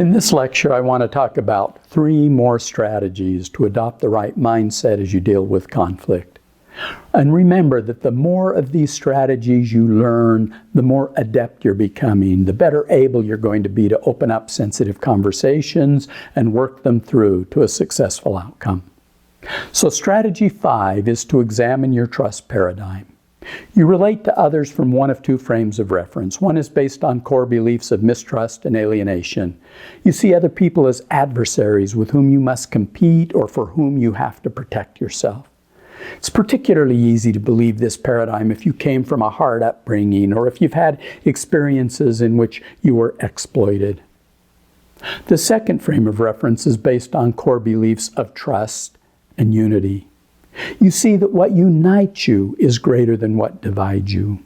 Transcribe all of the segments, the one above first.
In this lecture, I want to talk about 3 more strategies to adopt the right mindset as you deal with conflict. And remember that the more of these strategies you learn, the more adept you're becoming, the better able you're going to be to open up sensitive conversations and work them through to a successful outcome. So strategy 5 is to examine your trust paradigm. You relate to others from one of 2 frames of reference. One is based on core beliefs of mistrust and alienation. You see other people as adversaries with whom you must compete or for whom you have to protect yourself. It's particularly easy to believe this paradigm if you came from a hard upbringing or if you've had experiences in which you were exploited. The second frame of reference is based on core beliefs of trust and unity. You see that what unites you is greater than what divides you.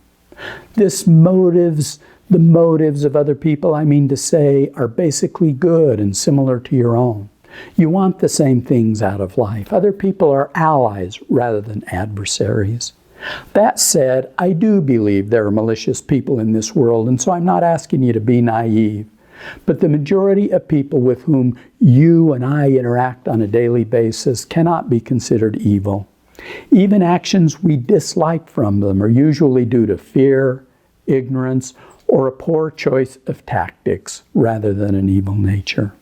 The motives of other people, I mean to say, are basically good and similar to your own. You want the same things out of life. Other people are allies rather than adversaries. That said, I do believe there are malicious people in this world, and so I'm not asking you to be naive. But the majority of people with whom you and I interact on a daily basis cannot be considered evil. Even actions we dislike from them are usually due to fear, ignorance, or a poor choice of tactics rather than an evil nature.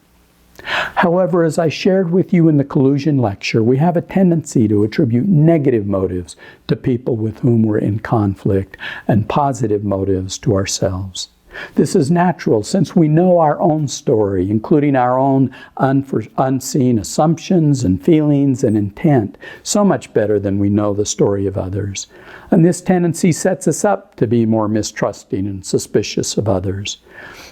However, as I shared with you in the collusion lecture, we have a tendency to attribute negative motives to people with whom we're in conflict and positive motives to ourselves. This is natural since we know our own story, including our own unseen assumptions and feelings and intent, so much better than we know the story of others. And this tendency sets us up to be more mistrusting and suspicious of others.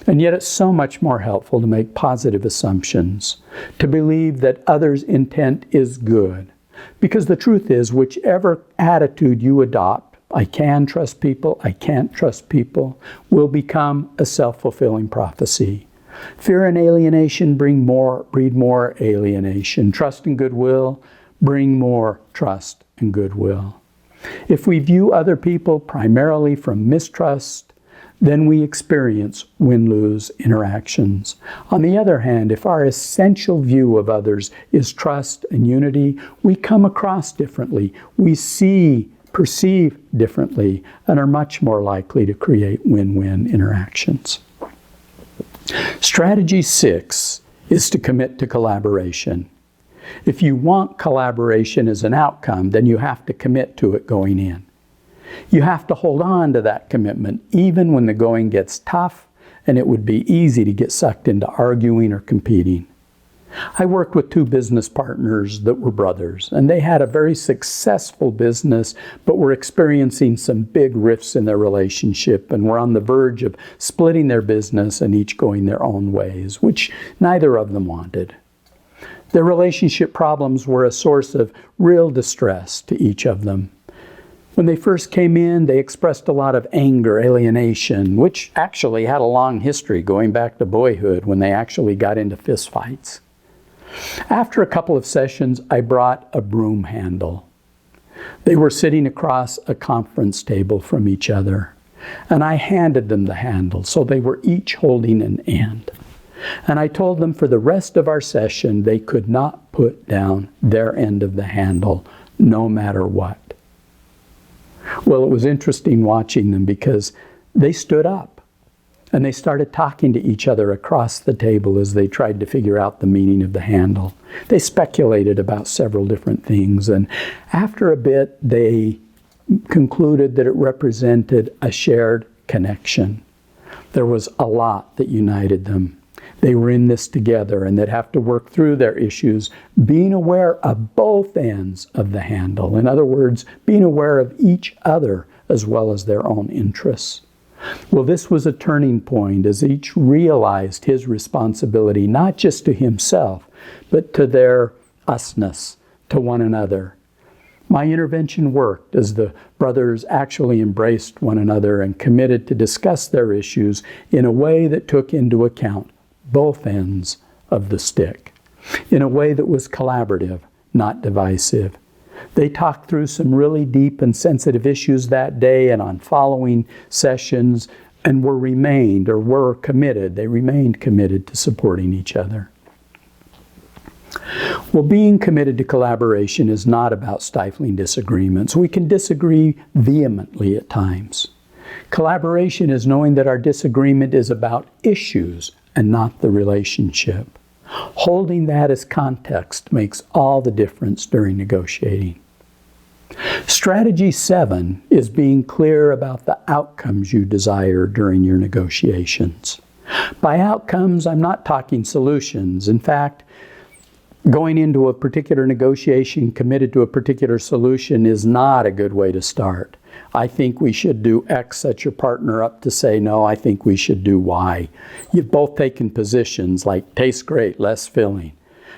And yet it's so much more helpful to make positive assumptions, to believe that others' intent is good. Because the truth is, whichever attitude you adopt, I can trust people, I can't trust people, will become a self-fulfilling prophecy. Fear and alienation breed more alienation. Trust and goodwill bring more trust and goodwill. If we view other people primarily from mistrust, then we experience win-lose interactions. On the other hand, if our essential view of others is trust and unity, we come across differently. We perceive differently and are much more likely to create win-win interactions. Strategy 6 is to commit to collaboration. If you want collaboration as an outcome, then you have to commit to it going in. You have to hold on to that commitment even when the going gets tough and it would be easy to get sucked into arguing or competing. I worked with 2 business partners that were brothers, and they had a very successful business, but were experiencing some big rifts in their relationship and were on the verge of splitting their business and each going their own ways, which neither of them wanted. Their relationship problems were a source of real distress to each of them. When they first came in, they expressed a lot of anger, alienation, which actually had a long history going back to boyhood when they actually got into fistfights. After a couple of sessions, I brought a broom handle. They were sitting across a conference table from each other, and I handed them the handle, so they were each holding an end. And I told them for the rest of our session, they could not put down their end of the handle, no matter what. Well, it was interesting watching them because they stood up. And they started talking to each other across the table as they tried to figure out the meaning of the handle. They speculated about several different things, and after a bit, they concluded that it represented a shared connection. There was a lot that united them. They were in this together, and they'd have to work through their issues, being aware of both ends of the handle. In other words, being aware of each other as well as their own interests. Well, this was a turning point as each realized his responsibility, not just to himself, but to their usness, to one another. My intervention worked as the brothers actually embraced one another and committed to discuss their issues in a way that took into account both ends of the stick, in a way that was collaborative, not divisive. They talked through some really deep and sensitive issues that day, and on following sessions, and were committed. They remained committed to supporting each other. Well, being committed to collaboration is not about stifling disagreements. We can disagree vehemently at times. Collaboration is knowing that our disagreement is about issues and not the relationship. Holding that as context makes all the difference during negotiating. Strategy 7 is being clear about the outcomes you desire during your negotiations. By outcomes, I'm not talking solutions. In fact, going into a particular negotiation committed to a particular solution is not a good way to start. I think we should do X, set your partner up to say, no, I think we should do Y. You've both taken positions like tastes great, less filling.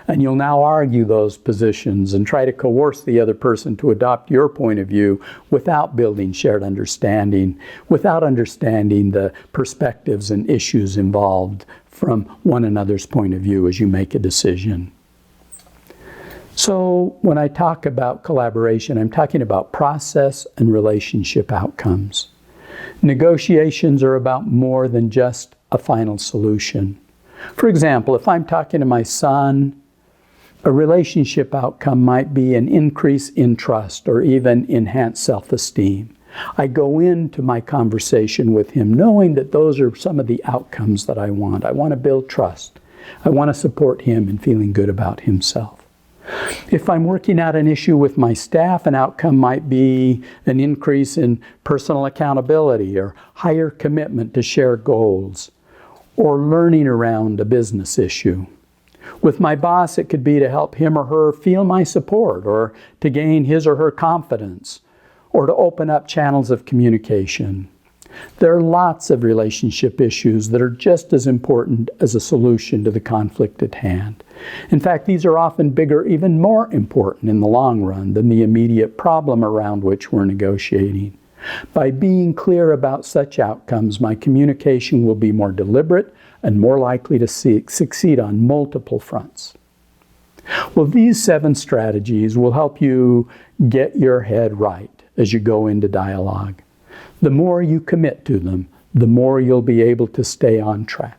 And you'll now argue those positions and try to coerce the other person to adopt your point of view without building shared understanding, without understanding the perspectives and issues involved from one another's point of view as you make a decision. So when I talk about collaboration, I'm talking about process and relationship outcomes. Negotiations are about more than just a final solution. For example, if I'm talking to my son, a relationship outcome might be an increase in trust or even enhanced self-esteem. I go into my conversation with him knowing that those are some of the outcomes that I want. I want to build trust. I want to support him in feeling good about himself. If I'm working out an issue with my staff, an outcome might be an increase in personal accountability or higher commitment to shared goals or learning around a business issue. With my boss, it could be to help him or her feel my support or to gain his or her confidence or to open up channels of communication. There are lots of relationship issues that are just as important as a solution to the conflict at hand. In fact, these are often bigger, even more important in the long run than the immediate problem around which we're negotiating. By being clear about such outcomes, my communication will be more deliberate and more likely to succeed on multiple fronts. Well, these 7 strategies will help you get your head right as you go into dialogue. The more you commit to them, the more you'll be able to stay on track.